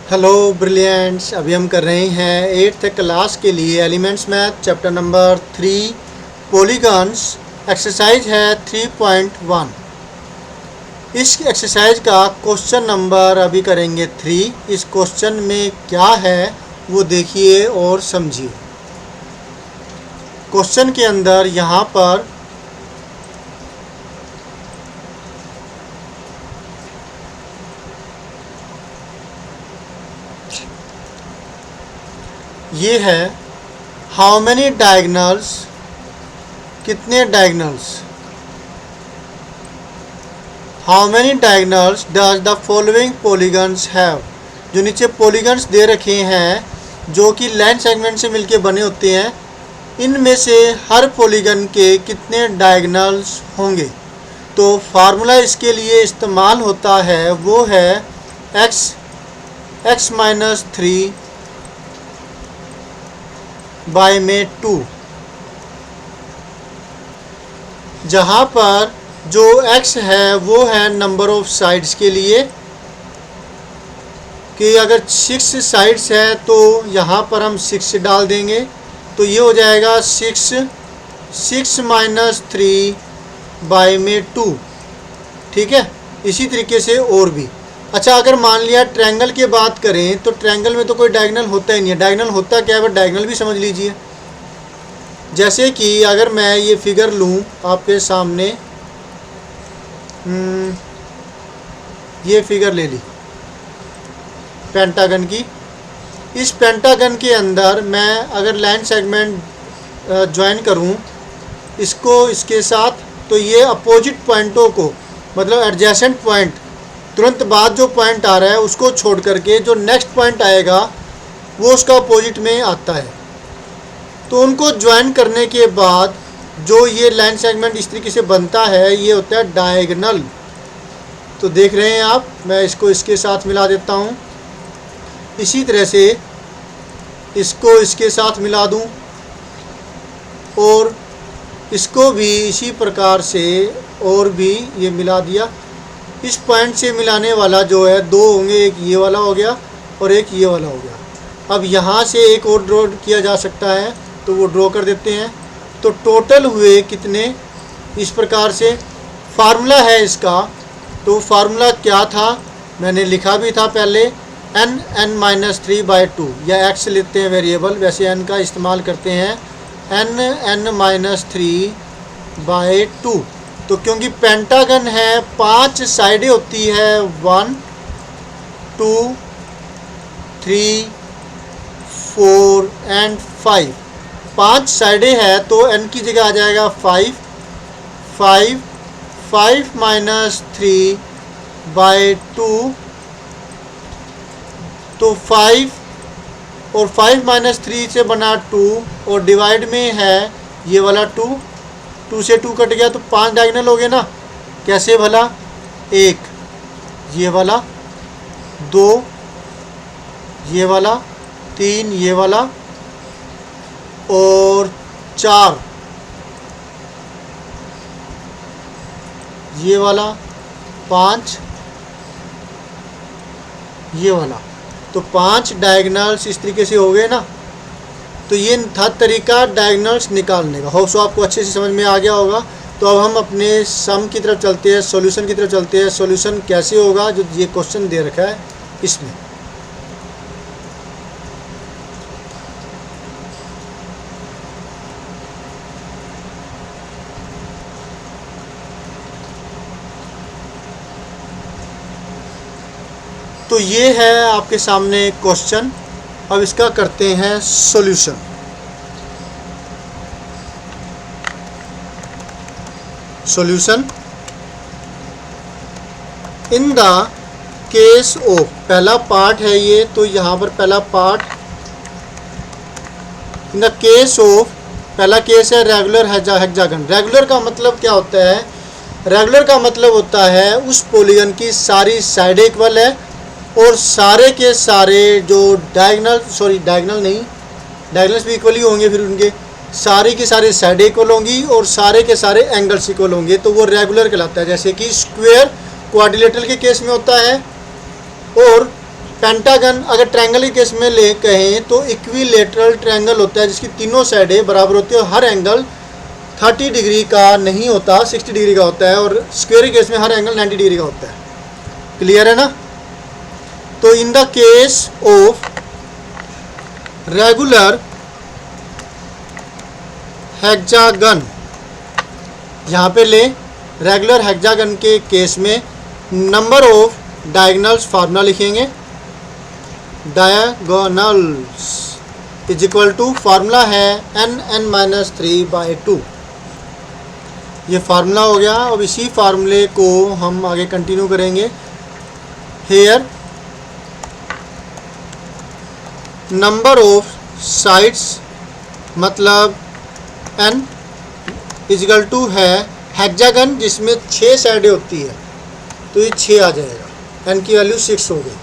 Hello brilliants. अभी हम कर रहे हैं 8th क्लास के लिए elements math chapter number 3 polygons. Exercise है 3.1। इस एक्सरसाइज का क्वेश्चन नंबर अभी करेंगे 3। इस क्वेश्चन में क्या है वो देखिए और समझिए। क्वेश्चन के अंदर यहाँ पर ये है हाउ मैनी डायगोनल्स, कितने diagonals, how many diagonals does the following polygons have. जो नीचे पॉलीगन्स दे रखे हैं जो कि लाइन सेगमेंट से मिलके बने होते हैं, इनमें से हर पॉलीगन के कितने डायगोनल्स होंगे। तो फार्मूला इसके लिए इस्तेमाल होता है वो है x माइनस 3 बाय में 2, जहाँ पर जो x है वो है नंबर ऑफ साइड्स के लिए कि अगर 6 साइड्स है तो यहाँ पर हम 6 डाल देंगे, तो ये हो जाएगा 6 माइनस 3 बाय में 2। ठीक है, इसी तरीके से और भी। अच्छा, अगर मान लिया ट्रायंगल की बात करें तो ट्रायंगल में तो कोई डायगोनल होता ही नहीं है। डायगोनल होता क्या है, वो डायगोनल भी समझ लीजिए। जैसे कि अगर मैं ये फिगर लूँ आपके सामने, ये फिगर ले ली पेंटागन की। इस पेंटागन के अंदर मैं अगर लाइन सेगमेंट ज्वाइन करूँ इसको इसके साथ, तो ये अपोजिट पॉइंटों को, मतलब एडजेसेंट पॉइंट, तुरंत बाद जो पॉइंट आ रहा है उसको छोड़ करके जो नेक्स्ट पॉइंट आएगा वो उसका अपोजिट में आता है। तो उनको ज्वाइन करने के बाद जो ये लाइन सेगमेंट इस तरीके से बनता है, ये होता है डायगोनल। तो देख रहे हैं आप, मैं इसको इसके साथ मिला देता हूँ। इसी तरह से इसको इसके साथ मिला दूँ और इसको भी इसी प्रकार से और भी ये मिला दिया। इस पॉइंट से मिलाने वाला जो है 2 होंगे, एक ये वाला हो गया और एक ये वाला हो गया। अब यहाँ से एक और ड्रॉ किया जा सकता है, तो वो ड्रॉ कर देते हैं। तो टोटल हुए कितने, इस प्रकार से फार्मूला है इसका। तो फार्मूला क्या था, मैंने लिखा भी था पहले, n माइनस 3 बाई 2, या x लेते हैं वेरिएबल, वैसे n का इस्तेमाल करते हैं, n माइनस 3 बाई 2। तो क्योंकि पेंटागन है 5 साइडें होती है, 1 2 3 4 एंड 5, 5 साइडें है तो n की जगह आ जाएगा 5 माइनस 3 बाई 2। तो 5 और 5 माइनस 3 से बना 2 और डिवाइड में है ये वाला 2 से 2 कट गया तो 5 डायगोनल हो गए ना। कैसे भला, 1 ये वाला, 2 ये वाला, 3 ये वाला और 4 ये वाला, 5 ये वाला। तो 5 डायगोनल्स इस तरीके से हो गए ना। तो ये था तरीका डायगोनल्स निकालने का। होप सो आपको अच्छे से समझ में आ गया होगा। तो अब हम अपने सम की तरफ चलते हैं, सॉल्यूशन की तरफ चलते हैं। सॉल्यूशन कैसे होगा, जो ये क्वेश्चन दे रखा है इसमें। तो ये है आपके सामने क्वेश्चन। अब इसका करते हैं solution. Solution in the case of, पहला पार्ट है ये, तो यहाँ पर पहला part, in the case of, पहला केस है रेगुलर हेक्सागन। रेगुलर का मतलब क्या होता है, रेगुलर का मतलब होता है उस पॉलीगन की सारी साइड इक्वल है और सारे के सारे जो डायगोनल नहीं, डायगोनल्स भी इक्वल ही होंगे, फिर उनके सारे के सारे साइड इक्वल होंगी और सारे के सारे एंगल्स इक्वल होंगे, तो वो रेगुलर कहलाता है। जैसे कि स्क्वायर क्वाड्रिलेटरल के केस में होता है और पेंटागन अगर ट्रायंगल के केस में ले कहें तो इक्विलेटरल ट्रायंगल होता है जिसकी तीनों साइडें बराबर होती है और हर एंगल 30 डिग्री का नहीं होता, 60 डिग्री का होता है, और स्क्वायर के केस में हर एंगल 90 डिग्री का होता है। क्लियर है ना? तो in the case of regular hexagon, यहाँ पे ले रेगुलर हेक्सागन के केस में नंबर ऑफ डायगोनल्स फार्मूला लिखेंगे। Diagonals is equal to formula है n(n-3/2). ये फार्मूला हो गया। अब इसी फार्मूले को हम आगे कंटिन्यू करेंगे। हेयर नंबर ऑफ साइड्स मतलब n इज इक्वल टू है हेक्सागन जिसमें 6 साइडें होती है तो ये 6 आ जाएगा। n की वैल्यू 6 हो गई।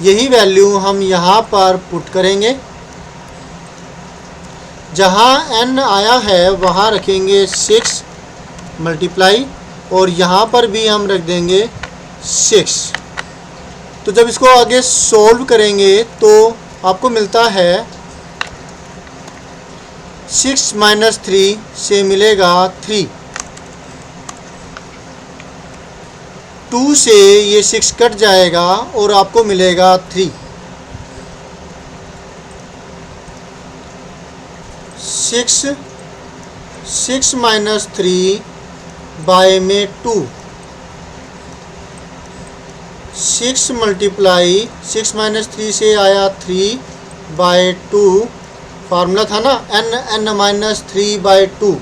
यही वैल्यू हम यहाँ पर पुट करेंगे। जहाँ n आया है वहाँ रखेंगे 6 मल्टीप्लाई, और यहाँ पर भी हम रख देंगे 6। तो जब इसको आगे सोल्व करेंगे तो आपको मिलता है 6 - 3 से मिलेगा 3। 2 से ये 6 कट जाएगा और आपको मिलेगा 3। 6 - 3 बाय में 2, 6 मल्टीप्लाई 6 - 3 से आया 3/2। फार्मूला था ना n(n-3/2),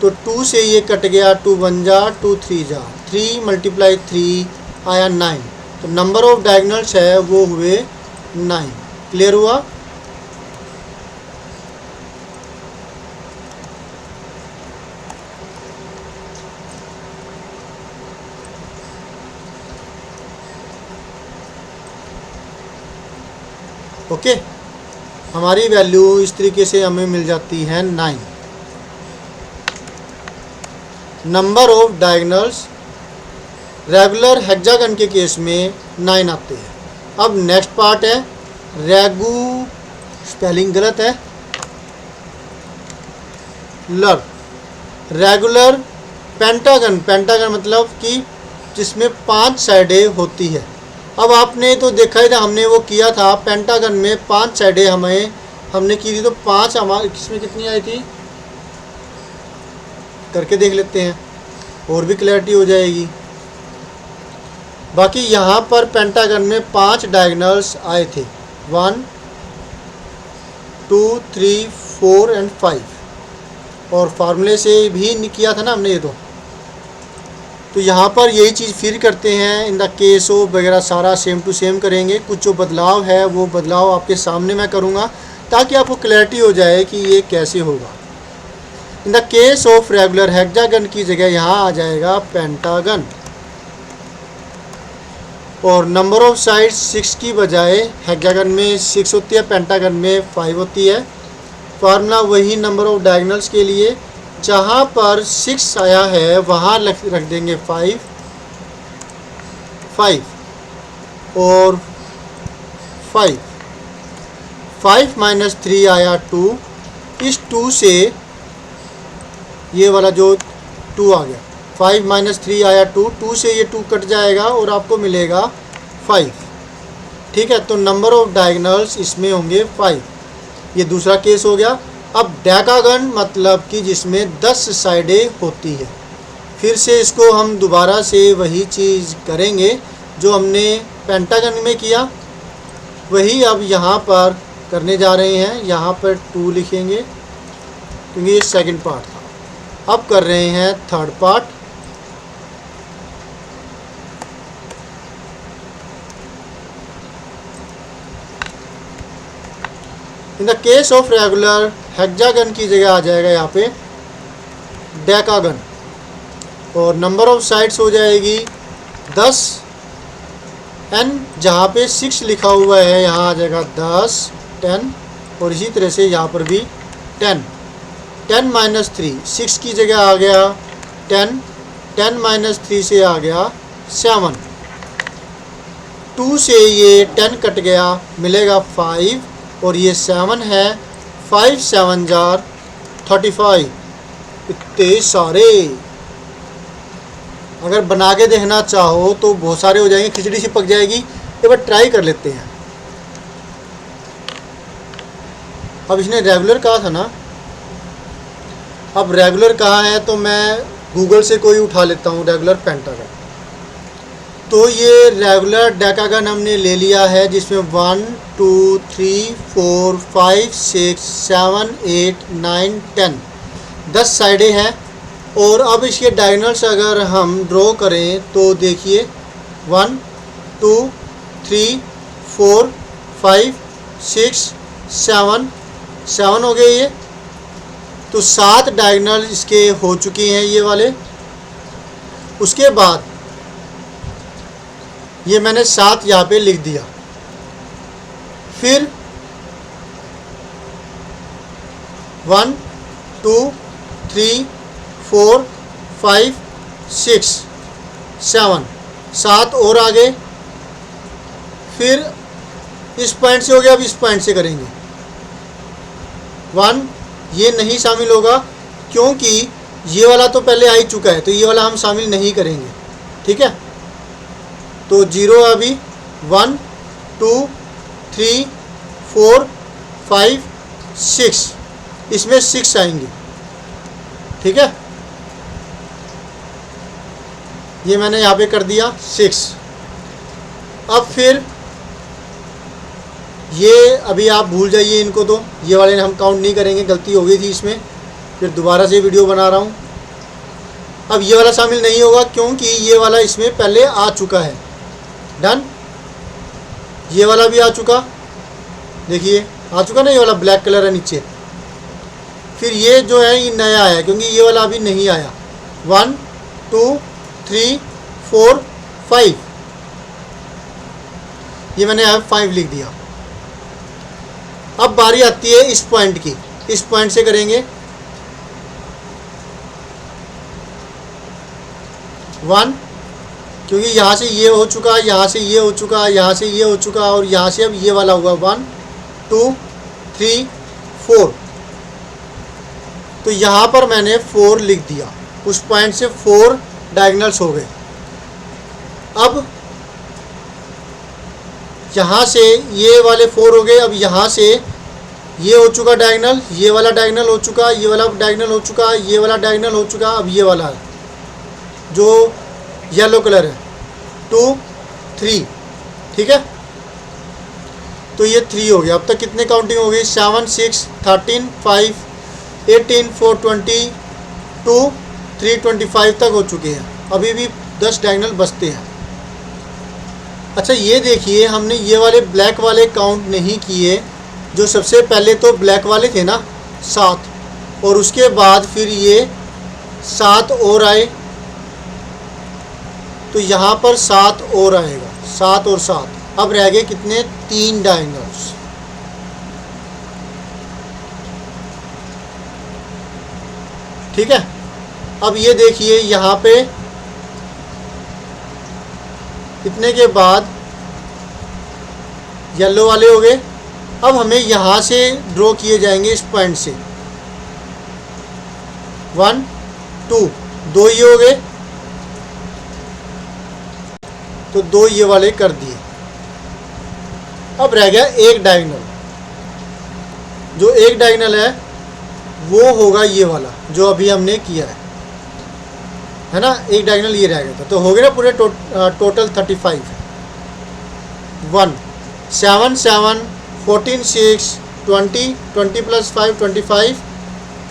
तो 2 से ये कट गया, 2 1 जा 2 3 जा, 3 × 3 आया 9। तो नंबर ऑफ डायगोनल्स है वो हुए 9। क्लियर हुआ? ओके, हमारी वैल्यू इस तरीके से हमें मिल जाती है 9। Number of diagonals regular hexagon के केस में 9 आते हैं। अब नेक्स्ट पार्ट है रेगू, स्पेलिंग गलत है, लर रेगुलर पेंटागन। पेंटागन मतलब कि जिसमें 5 साइडें होती है। अब आपने तो देखा ही था, हमने वो किया था पेंटागन में 5 साइडें हमने की थी, तो 5 हमारे इसमें कितनी आई थी करके देख लेते हैं और भी क्लैरिटी हो जाएगी। बाकी यहाँ पर पेंटागन में 5 डायगोनल्स आए थे, 1 2 3 4 एंड 5, और फार्मूले से भी किया था ना हमने ये। तो यहाँ पर यही चीज़ फिर करते हैं। इन द केस ऑफ वगैरह सारा सेम टू सेम करेंगे। कुछ जो बदलाव है वो बदलाव आपके सामने मैं करूँगा ताकि आपको क्लैरिटी हो जाए कि ये कैसे होगा। इन the case of regular hexagon की जगह यहाँ आ जाएगा पेंटागन, और नंबर ऑफ साइड्स 6 की बजाय हेक्सागन में 6 होती है, पेंटागन में 5 होती है। फार्मूला वही नंबर ऑफ डायगोनल्स के लिए, जहाँ पर 6 आया है वहाँ रख देंगे 5 और 5। 5 - 3 आया 2। इस 2 से ये वाला जो 2 आ गया, 5 - 3 आया 2, 2 से ये 2 कट जाएगा और आपको मिलेगा 5। ठीक है, तो नंबर ऑफ डायगोनल्स इसमें होंगे 5। ये दूसरा केस हो गया। अब डेकागन मतलब कि जिसमें 10 साइडें होती है। फिर से इसको हम दोबारा से वही चीज़ करेंगे जो हमने पेंटागन में किया, वही अब यहाँ पर करने जा रहे हैं। यहाँ पर 2 लिखेंगे क्योंकि ये सेकंड पार्ट था। अब कर रहे हैं third part. In the case of regular hexagon की जगह आ जाएगा यहाँ पे डेकागन, और नंबर ऑफ साइड्स हो जाएगी 10। n जहाँ पे 6 लिखा हुआ है यहाँ आ जाएगा 10 10, और इसी तरह से यहाँ पर भी 10। 10 - 3 6 की जगह आ गया 10, 10 - 3 से आ गया 7। 2 से ये 10 कट गया, मिलेगा 5 और ये 7 है, 5 7 जार 35। इतने सारे अगर बना के देखना चाहो तो बहुत सारे हो जाएंगे, खिचड़ी सी पक जाएगी। एक बार ट्राई कर लेते हैं। अब इसने रेगुलर कहा था ना, अब रेगुलर कहा है तो मैं गूगल से कोई उठा लेता हूँ रेगुलर पेंटागन। तो ये रेगुलर डेकागन हमने ले लिया है, जिसमें 1 2 3 4 5 6 7 8 9 10 साइडें हैं। और अब इसके डायगोनल्स अगर हम ड्रॉ करें तो देखिए 1 2 3 4 5 6 7 हो गए ये। तो 7 डायगोनल इसके हो चुके हैं ये वाले। उसके बाद ये मैंने 7 यहाँ पे लिख दिया। फिर 1 2 3 4 5 6 7 और आगे। फिर इस पॉइंट से हो गया, अब इस पॉइंट से करेंगे 1। ये नहीं शामिल होगा क्योंकि ये वाला तो पहले आ ही चुका है, तो ये वाला हम शामिल नहीं करेंगे, ठीक है। तो 0 अभी 1 2 3 4 5 6, इसमें 6 आएंगे, ठीक है। ये मैंने यहाँ पे कर दिया 6। अब फिर ये अभी आप भूल जाइए इनको, तो ये वाले हम काउंट नहीं करेंगे, गलती हो गई थी इसमें, फिर दोबारा से वीडियो बना रहा हूँ। अब ये वाला शामिल नहीं होगा क्योंकि ये वाला इसमें पहले आ चुका है। डन। ये वाला भी आ चुका, देखिए आ चुका ना, ये वाला ब्लैक कलर है नीचे। फिर ये जो है ये नया आया क्योंकि ये वाला अभी नहीं आया। 1 2 3 4 5, ये मैंने यहाँ 5 लिख दिया। अब बारी आती है इस पॉइंट की, इस पॉइंट से करेंगे 1, क्योंकि यहाँ से ये हो चुका, यहाँ से ये हो चुका, यहाँ से ये हो चुका और यहाँ से अब ये वाला हुआ 1 2 3 4। तो यहाँ पर मैंने 4 लिख दिया, उस पॉइंट से 4 डायगोनल्स हो गए। अब यहाँ से ये वाले 4 हो गए। अब यहाँ से ये हो चुका डायगोनल, ये वाला डायगोनल हो चुका, ये वाला डायगोनल हो चुका, ये वाला डायगोनल हो चुका। अब ये वाला जो येलो कलर है 2 3, ठीक है। तो ये 3 हो गया। अब तक कितने काउंटिंग हो गई? 7 6 13 5 18 4 20 2 3 25 तक हो चुके हैं। अभी भी 10 डायगोनल बचते हैं। अच्छा ये देखिए, हमने ये वाले ब्लैक वाले काउंट नहीं किए, जो सबसे पहले तो ब्लैक वाले थे ना 7, और उसके बाद फिर ये 7 और आए, तो यहाँ पर 7 और आएगा, 7 और 7। अब रह गए कितने? 3 डायगोनल्स। ठीक है। अब ये देखिए यहाँ पे इतने के बाद येलो वाले हो गए। अब हमें यहाँ से ड्रॉ किए जाएंगे इस पॉइंट से 1 2, 2 ये हो गए, तो 2 ये वाले कर दिए। अब रह गया एक डायगोनल। जो एक डायगोनल है वो होगा ये वाला जो अभी हमने किया है ना। एक डायगोनल ये रह गया था, तो हो गए ना पूरे total 35। 1 7 7 14 6 20 20 plus 5 25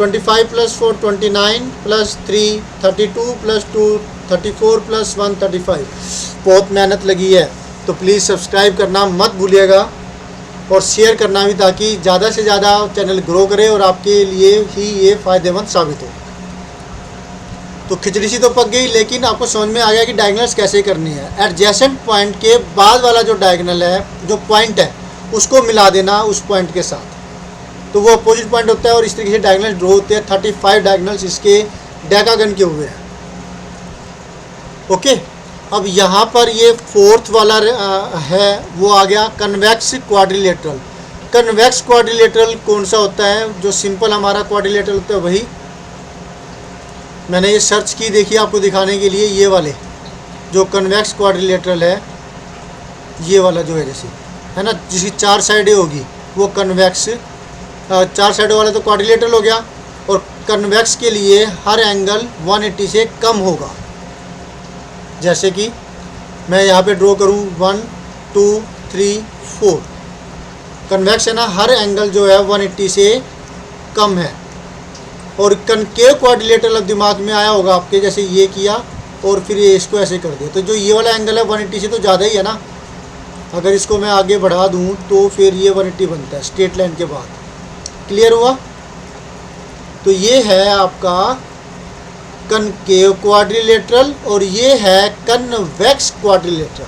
25 plus 4 29 plus 3 32 plus 2 34 plus 1 35। बहुत मेहनत लगी है, तो प्लीज़ सब्सक्राइब करना मत भूलिएगा और शेयर करना भी, ताकि ज़्यादा से ज़्यादा चैनल ग्रो करे और आपके लिए ही ये फ़ायदेमंद साबित हो। तो खिचड़ी सी तो पक गई, लेकिन आपको समझ में आ गया कि डायगोनल्स कैसे करनी है। एडजेसेंट पॉइंट के बाद वाला जो डायगोनल है, जो पॉइंट है, उसको मिला देना उस पॉइंट के साथ, तो वो अपोजिट पॉइंट होता है और इस तरीके से डायगोनल ड्रॉ होते हैं। 35 डायगोनल्स इसके डेकागन के हुए हैं। ओके, अब यहाँ पर ये फोर्थ वाला है वो आ गया कन्वेक्स क्वाड्रिलेटरल। कन्वेक्स क्वाड्रिलेटरल कौन सा होता है? जो सिंपल हमारा क्वाड्रिलेटरल होता है वही। मैंने ये सर्च की, देखिए आपको दिखाने के लिए, ये वाले जो कन्वेक्स क्वाड्रिलेटरल है, ये वाला जो है जैसे है ना, जिसकी 4 साइडें होगी वो कन्वेक्स। 4 साइडों वाला तो क्वाड्रिलेटरल हो गया। और कन्वेक्स के लिए हर एंगल 180 से कम होगा। जैसे कि मैं यहाँ पे ड्रॉ करूँ 1 2 3 4, कन्वेक्स है ना, हर एंगल जो है 180 से कम है। और कनकेव क्वाड्रिलेटरल अब दिमाग में आया होगा आपके, जैसे ये किया और फिर ये इसको ऐसे कर दिया, तो जो ये वाला एंगल है 180 से तो ज़्यादा ही है ना। अगर इसको मैं आगे बढ़ा दूँ तो फिर ये 180 बनता है स्ट्रेट लाइन के बाद। क्लियर हुआ? तो ये है आपका कनकेव क्वाड्रिलेटरल और ये है कन्वेक्स क्वाड्रिलेटरल।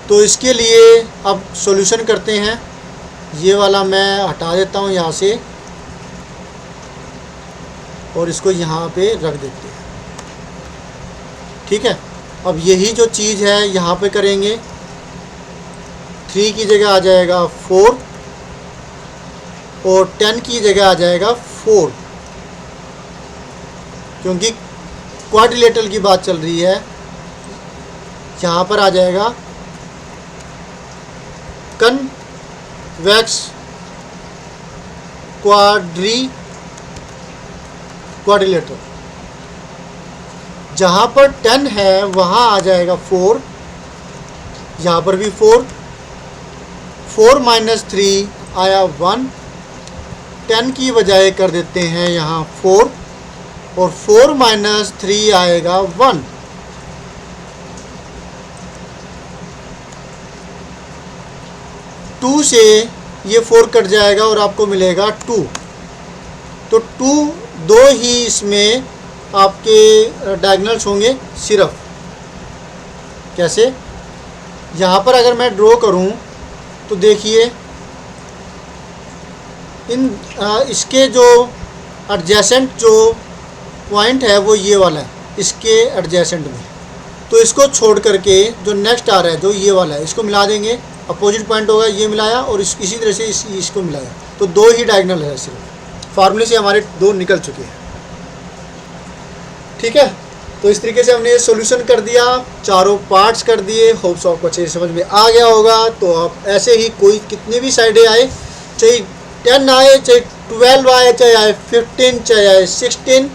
तो इसके लिए अब सॉल्यूशन करते हैं। ये वाला मैं हटा देता हूँ यहाँ से और इसको यहाँ पे रख देते हैं। ठीक है, अब यही जो चीज़ है यहाँ पे करेंगे। 3 की जगह आ जाएगा 4 और 10 की जगह आ जाएगा 4, क्योंकि क्वाड्रिलेटरल की बात चल रही है। यहाँ पर आ जाएगा कन्वेक्स क्वाड्रिलेटरल। जहाँ पर 10 है वहाँ आ जाएगा 4, यहाँ पर भी 4, 4 - 3 आया 1, 10 की बजाय कर देते हैं यहाँ 4 और 4 - 3 आएगा 1। टू से ये 4 कट जाएगा और आपको मिलेगा 2। तो 2 ही इसमें आपके डायगोनल्स होंगे सिर्फ। कैसे? यहाँ पर अगर मैं ड्रॉ करूँ तो देखिए इसके जो एडजेसेंट जो पॉइंट है वो ये वाला है, इसके एडजेसेंट में। तो इसको छोड़ करके जो नेक्स्ट आ रहा है जो ये वाला है, इसको मिला देंगे। अपोजिट पॉइंट होगा, ये मिलाया और इसी तरह से इसको मिलाया, तो 2 ही डायगोनल है सिर्फ। फार्मूले से हमारे 2 निकल चुके हैं। ठीक है, तो इस तरीके से हमने सॉल्यूशन कर दिया, चारों पार्ट्स कर दिए। होप्स आपको अच्छे से समझ में आ गया होगा। तो आप ऐसे ही कोई कितने भी साइडें आए, चाहे 10 आए, चाहे 12 आए, चाहे आए 15, चाहे आए 16,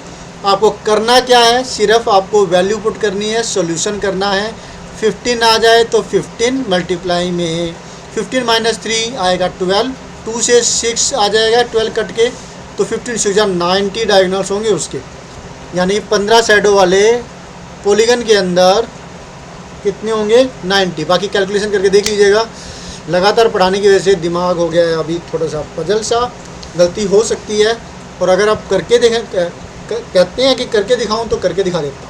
आपको करना क्या है? सिर्फ आपको वैल्यू पुट करनी है, सॉल्यूशन करना है। 15 आ जाए तो 15 मल्टीप्लाई में 15 - 3 आएगा 12, 2 से 6 आ जाएगा 12 कट के, तो 15 6 90 डायगोनल्स होंगे उसके। यानी 15 साइडों वाले पॉलीगन के अंदर कितने होंगे? 90। बाकी कैलकुलेशन करके देख लीजिएगा। लगातार पढ़ाने की वजह से दिमाग हो गया है अभी थोड़ा सा पजल सा, गलती हो सकती है। और अगर आप करके देखें, कहते हैं कि करके दिखाऊं, तो करके दिखा देता हूँ।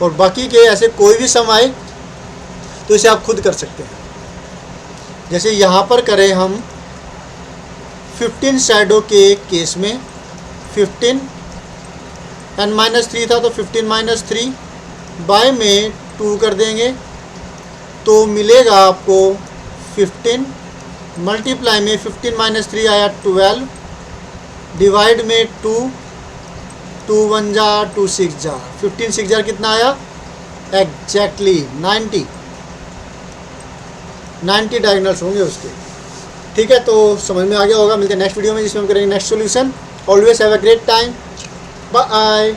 और बाकी के ऐसे कोई भी सम आए तो इसे आप खुद कर सकते हैं। जैसे यहाँ पर करें हम 15 साइडों के केस में, 15 n-3 था तो 15 - 3 बाय में 2 कर देंगे तो मिलेगा आपको 15 मल्टीप्लाई में 15 - 3 आया 12 डिवाइड में 2, 2 1 जा 2 6 जा 15 6 जा कितना आया? एग्जैक्टली 90 डायगोनल्स होंगे उसके। ठीक है, तो समझ में आ गया होगा। मिलते हैं नेक्स्ट वीडियो में जिसमें हम करेंगे next solution. Always have a great time. Bye.